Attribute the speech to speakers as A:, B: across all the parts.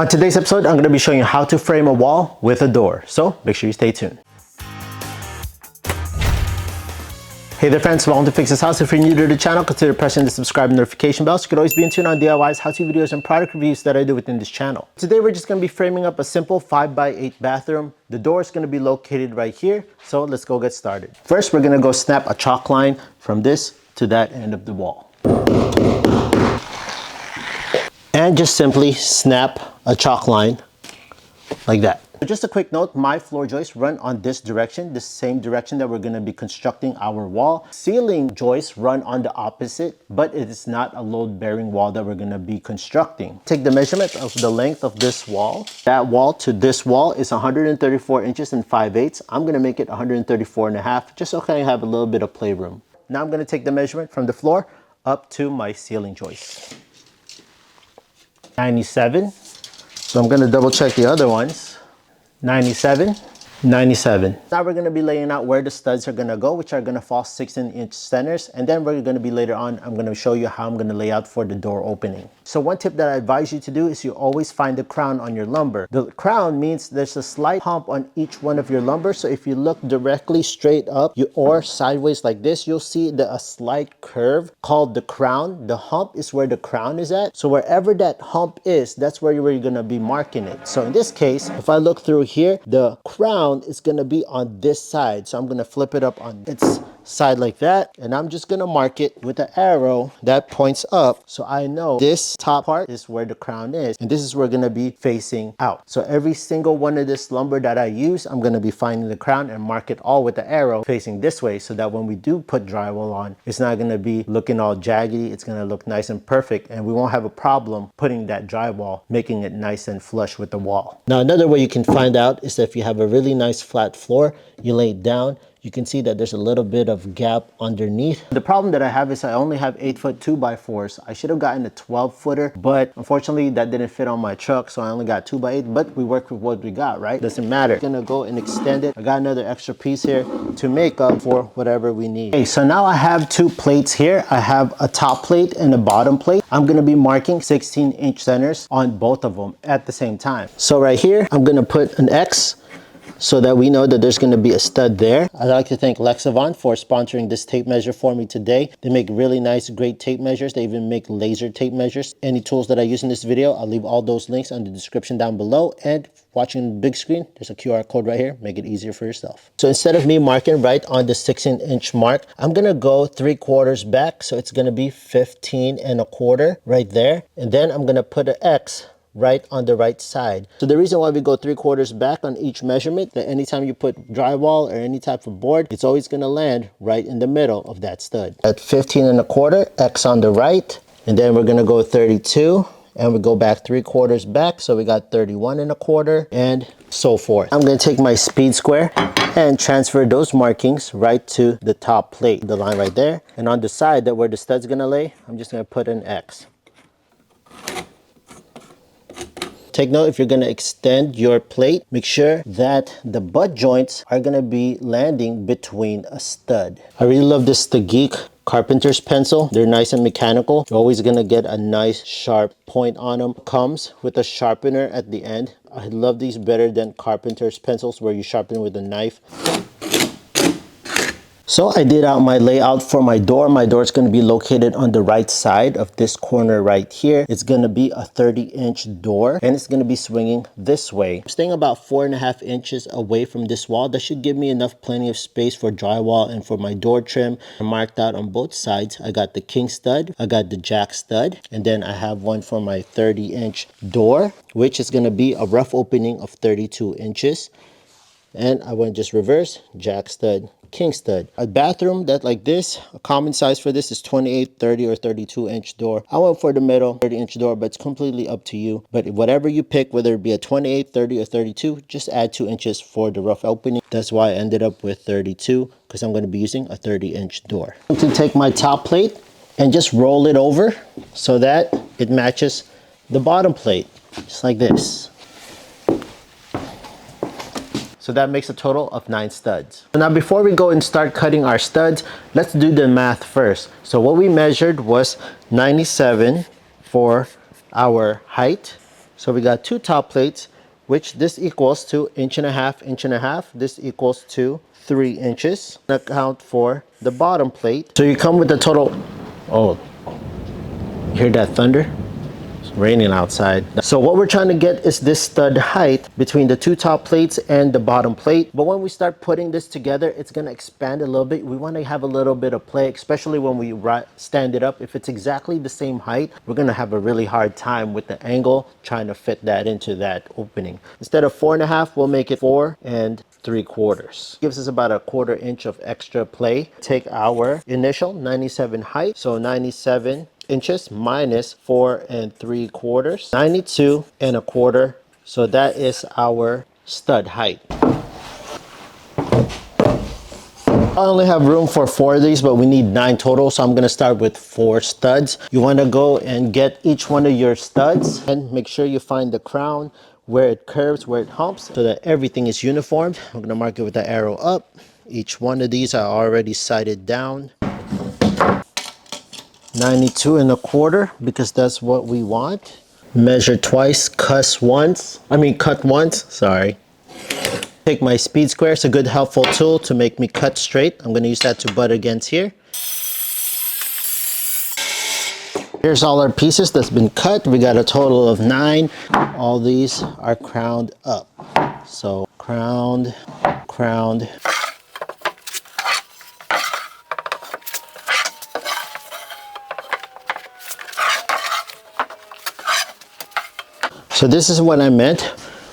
A: On today's episode, I'm going to be showing you how to frame a wall with a door. So make sure you stay tuned. Hey there friends, welcome to Fix This House. If you're new to the channel, consider pressing the subscribe and notification bell so you can always be in tune on DIYs, how-to videos, and product reviews that I do within this channel. Today we're just going to be framing up a simple 5x8 bathroom. The door is going to be located right here, so let's go get started. First, we're going to go snap a chalk line from this to that end of the wall. And just simply snap a chalk line like that. Just a quick note, my floor joists run on this direction, the same direction that we're going to be constructing our wall. Ceiling joists run on the opposite, but it is not a load-bearing wall that we're going to be constructing. Take the measurement of the length of this wall. That wall to this wall is 134 inches and 5/8. I'm going to make it 134 and a half, just so I can have a little bit of playroom. Now I'm going to take the measurement from the floor up to my ceiling joist. 97. So I'm going to double check the other ones. 97, 97. Now we're going to be laying out where the studs are going to go, which are going to fall 16-inch centers. And then we're going to be later on, I'm going to show you how I'm going to lay out for the door opening. So one tip that I advise you to do is you always find the crown on your lumber. The crown means there's a slight hump on each one of your lumber. So if you look directly straight up or sideways like this, you'll see a slight curve called the crown. The hump is where the crown is at. So wherever that hump is, that's where you're going to be marking it. So in this case, if I look through here, the crown is going to be on this side. So I'm going to flip it up on its side like that. And I'm just going to mark it with the arrow that points up. So I know this top part is where the crown is. And this is where we're going to be facing out. So every single one of this lumber that I use, I'm going to be finding the crown and mark it all with the arrow facing this way. So that when we do put drywall on, it's not going to be looking all jaggedy. It's going to look nice and perfect. And we won't have a problem putting that drywall, making it nice and flush with the wall. Now, another way you can find out is that if you have a really nice flat floor, you lay it down, you can see that there's a little bit of gap underneath. The problem that I have is I only have 8-foot 2x4s. I should have gotten a 12-footer, but unfortunately that didn't fit on my truck, so I only got 2x8, but we work with what we got, right? Doesn't matter. I'm gonna go and extend it. I got another extra piece here to make up for whatever we need. Okay, so now I have two plates here. I have a top plate and a bottom plate. I'm gonna be marking 16-inch centers on both of them at the same time. So right here, I'm gonna put an X so that we know that there's going to be a stud there. I'd like to thank Lexavon for sponsoring this tape measure for me today. They make really nice, great tape measures. They even make laser tape measures. Any tools that I use in this video, I'll leave all those links on the description down below. And watching the big screen, there's a QR code right here. Make it easier for yourself. So instead of me marking right on the 16-inch mark, I'm going to go 3/4 back. So it's going to be 15 1/4 right there. And then I'm going to put an X right on the right side. So the reason why we go 3/4 back on each measurement, that anytime you put drywall or any type of board, it's always going to land right in the middle of that stud. At 15 1/4, X on the right, and then we're going to go 32, and we go back 3/4 back, so we got 31 1/4, and so forth. I'm going to take my speed square and transfer those markings right to the top plate, the line right there, and on the side that where the stud's going to lay, I'm just going to put an X. Take note, if you're going to extend your plate, make sure that the butt joints are going to be landing between a stud. I really love this The Geek carpenter's pencil. They're nice and mechanical. You're always going to get a nice sharp point on them. Comes with a sharpener at the end. I love these better than carpenter's pencils where you sharpen with a knife. So I did out my layout for my door. My door is going to be located on the right side of this corner right here. It's going to be a 30-inch door and it's going to be swinging this way. I'm staying about 4.5 inches away from this wall. That should give me plenty of space for drywall and for my door trim. I marked out on both sides. I got the king stud, I got the jack stud, and then I have one for my 30-inch door, which is going to be a rough opening of 32 inches. And I went just reverse, jack stud, king stud. A bathroom that like this, a common size for this is 28, 30, or 32-inch door. I went for the middle 30-inch door, but it's completely up to you. But whatever you pick, whether it be a 28, 30, or 32, just add 2 inches for the rough opening. That's why I ended up with 32, because I'm going to be using a 30-inch door. I'm going to take my top plate and just roll it over so that it matches the bottom plate, just like this. So that makes a total of 9 studs. So now before we go and start cutting our studs, let's do the math first. So what we measured was 97 for our height. So we got two top plates, which this equals to inch and a half, inch and a half. This equals to 3 inches. Account for the bottom plate. So you come with a total, oh, you hear that thunder? It's raining outside. So what we're trying to get is this stud height between the two top plates and the bottom plate. But when we start putting this together, it's gonna expand a little bit. We wanna have a little bit of play, especially when we stand it up. If it's exactly the same height, we're gonna have a really hard time with the angle trying to fit that into that opening. Instead of 4.5, we'll make it 4 3/4. Gives us about a 1/4 inch of extra play. Take our initial 97 height, so 97 inches minus 4 3/4, 92 1/4. So that is our stud height. I only have room for 4 of these, but we need 9 total, so I'm gonna start with 4 studs. You wanna go and get each one of your studs and make sure you find the crown where it curves, where it humps, so that everything is uniform. I'm gonna mark it with the arrow up. Each one of these are already sighted down. 92 1/4, because that's what we want. Measure twice, cut once, sorry. Take my speed square, it's a good helpful tool to make me cut straight. I'm gonna use that to butt against here. Here's all our pieces that's been cut. We got a total of 9. All these are crowned up. So crowned, crowned. So this is what I meant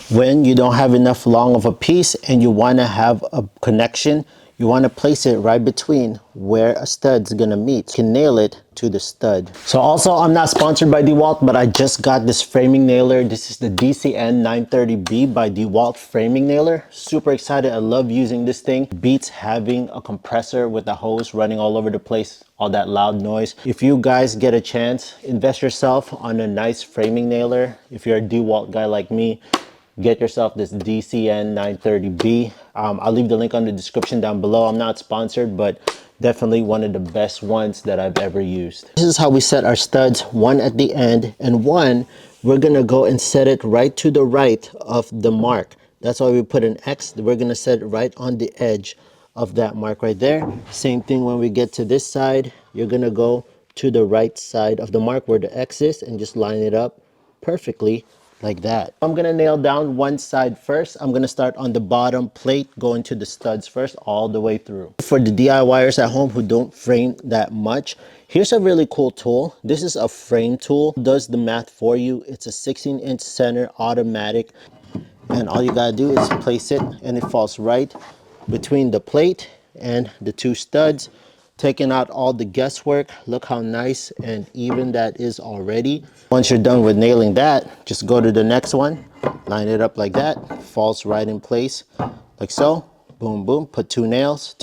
A: when you don't have enough long of a piece and you want to have a connection. You want to place it right between where a stud's gonna meet. You can nail it to the stud. So also, I'm not sponsored by DeWalt, but I just got this framing nailer. This is the DCN 930B by DeWalt framing nailer. Super excited. I love using this thing. Beats having a compressor with a hose running all over the place, all that loud noise. If you guys get a chance, invest yourself on a nice framing nailer. If you're a DeWalt guy like me, get yourself this DCN 930B. I'll leave the link on the description down below. I'm not sponsored, but definitely one of the best ones that I've ever used. This is how we set our studs, one at the end and one, we're gonna go and set it right to the right of the mark. That's why we put an X. We're gonna set it right on the edge of that mark right there. Same thing when we get to this side, you're gonna go to the right side of the mark where the X is and just line it up perfectly like that. I'm gonna nail down one side first. I'm gonna start on the bottom plate, going to the studs first, all the way through. For the DIYers at home who don't frame that much, here's a really cool tool. This is a frame tool. It does the math for you. It's a 16-inch center automatic, and all you gotta do is place it and it falls right between the plate and the two studs, taking out all the guesswork. Look how nice and even that is already. Once you're done with nailing that, just go to the next one, line it up like that, falls right in place like so. Boom, boom, put 2 nails,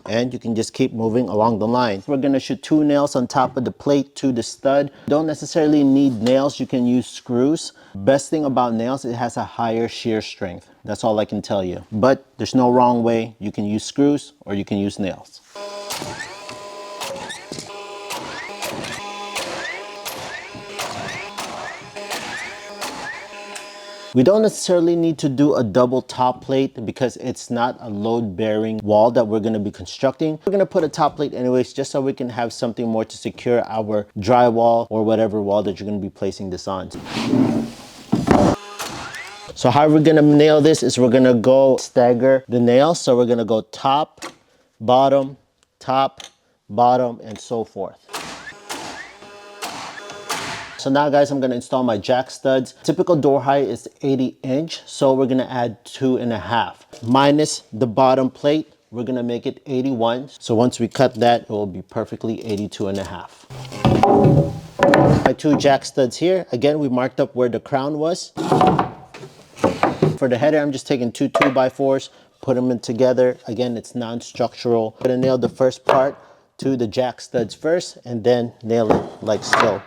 A: and you can just keep moving along the line. We're gonna shoot 2 nails on top of the plate to the stud. Don't necessarily need nails, you can use screws. Best thing about nails, it has a higher shear strength. That's all I can tell you. But there's no wrong way. You can use screws or you can use nails. We don't necessarily need to do a double top plate because it's not a load-bearing wall that we're gonna be constructing. We're gonna put a top plate anyways, just so we can have something more to secure our drywall or whatever wall that you're gonna be placing this on. So how we're gonna nail this is we're gonna go stagger the nails. So we're gonna go top, bottom, and so forth. So now guys, I'm gonna install my jack studs. Typical door height is 80 inch. So we're gonna add 2.5. Minus the bottom plate, we're gonna make it 81. So once we cut that, it will be perfectly 82.5. My 2 jack studs here. Again, we marked up where the crown was. For the header, I'm just taking 2 2x4s, put them in together. Again, it's non-structural. I'm gonna nail the first part to the jack studs first and then nail it like so.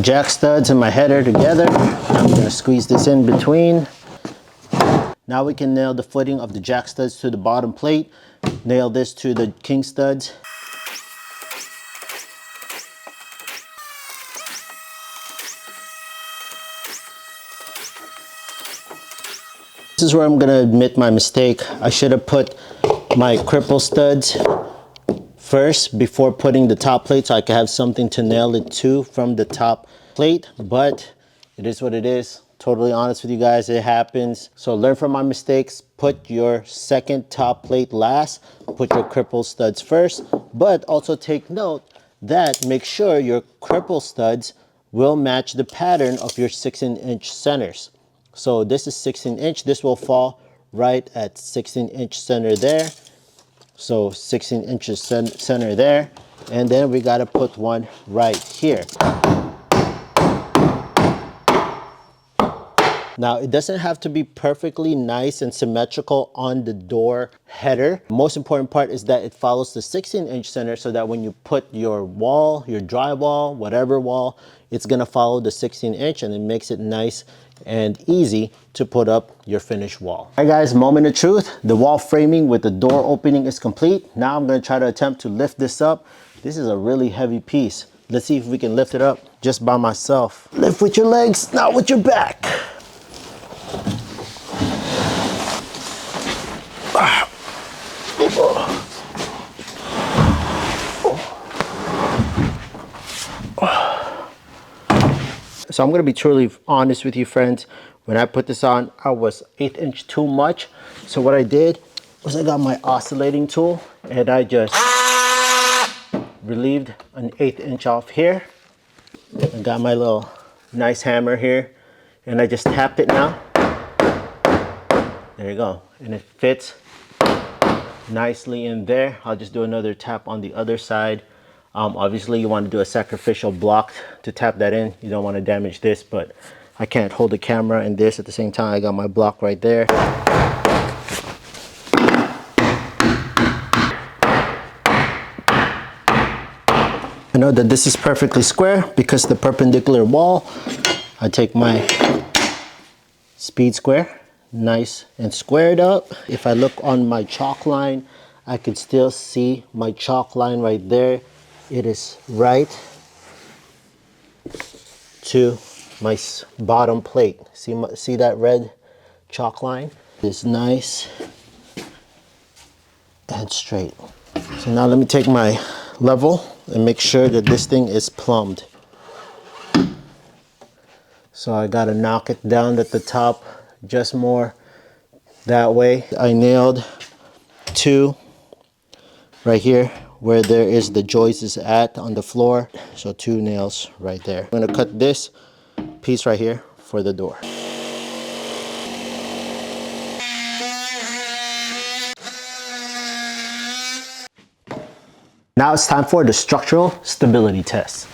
A: Jack studs and my header together. I'm gonna squeeze this in between. Now we can nail the footing of the jack studs to the bottom plate. Nail this to the king studs. This is where I'm gonna admit my mistake. I should have put my cripple studs first before putting the top plate so I could have something to nail it to from the top plate, but it is what it is. Totally honest with you guys, it happens. So learn from my mistakes. Put your second top plate last, put your cripple studs first, but also take note that make sure your cripple studs will match the pattern of your 16-inch centers. So this is 16-inch, this will fall right at 16-inch center there. So 16 inches center there. And then we gotta put one right here. Now, it doesn't have to be perfectly nice and symmetrical on the door header. The most important part is that it follows the 16-inch center so that when you put your wall, your drywall, whatever wall, it's gonna follow the 16-inch and it makes it nice and easy to put up your finished wall. All right guys, moment of truth. The wall framing with the door opening is complete. Now I'm gonna try to attempt to lift this up. This is a really heavy piece. Let's see if we can lift it up just by myself. Lift with your legs, not with your back. So I'm gonna be truly honest with you friends. When I put this on, I was 1/8 inch too much. So what I did was I got my oscillating tool and I just relieved an 1/8 inch off here. I got my little nice hammer here and I just tapped it now. There you go. And it fits nicely in there. I'll just do another tap on the other side. Obviously you want to do a sacrificial block to tap that in. You don't want to damage this, but I can't hold the camera and this at the same time. I got my block right there. I know that this is perfectly square because the perpendicular wall. I take my speed square, nice and squared up. If I look on my chalk line, I can still see my chalk line right there. It is right to my bottom plate. See that red chalk line? It's nice and straight. So now let me take my level and make sure that this thing is plumbed. So I gotta knock it down at the top just more that way. I nailed 2 right here where there is the joist is at on the floor. So 2 nails right there. I'm gonna cut this piece right here for the door. Now it's time for the structural stability test.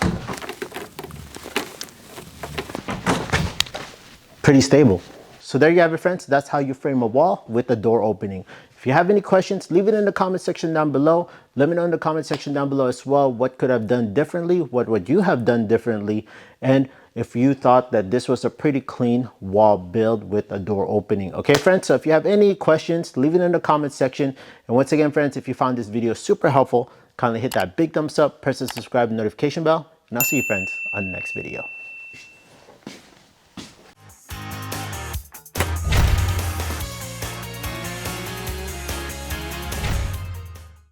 A: Pretty stable. So there you have it friends, that's how you frame a wall with a door opening. If you have any questions, leave it in the comment section down below. Let me know in the comment section down below as well what could have done differently, what would you have done differently, and if you thought that this was a pretty clean wall build with a door opening. Okay friends, so if you have any questions, leave it in the comment section. And once again friends, if you found this video super helpful, kindly hit that big thumbs up, press the subscribe and notification bell, and I'll see you friends on the next video.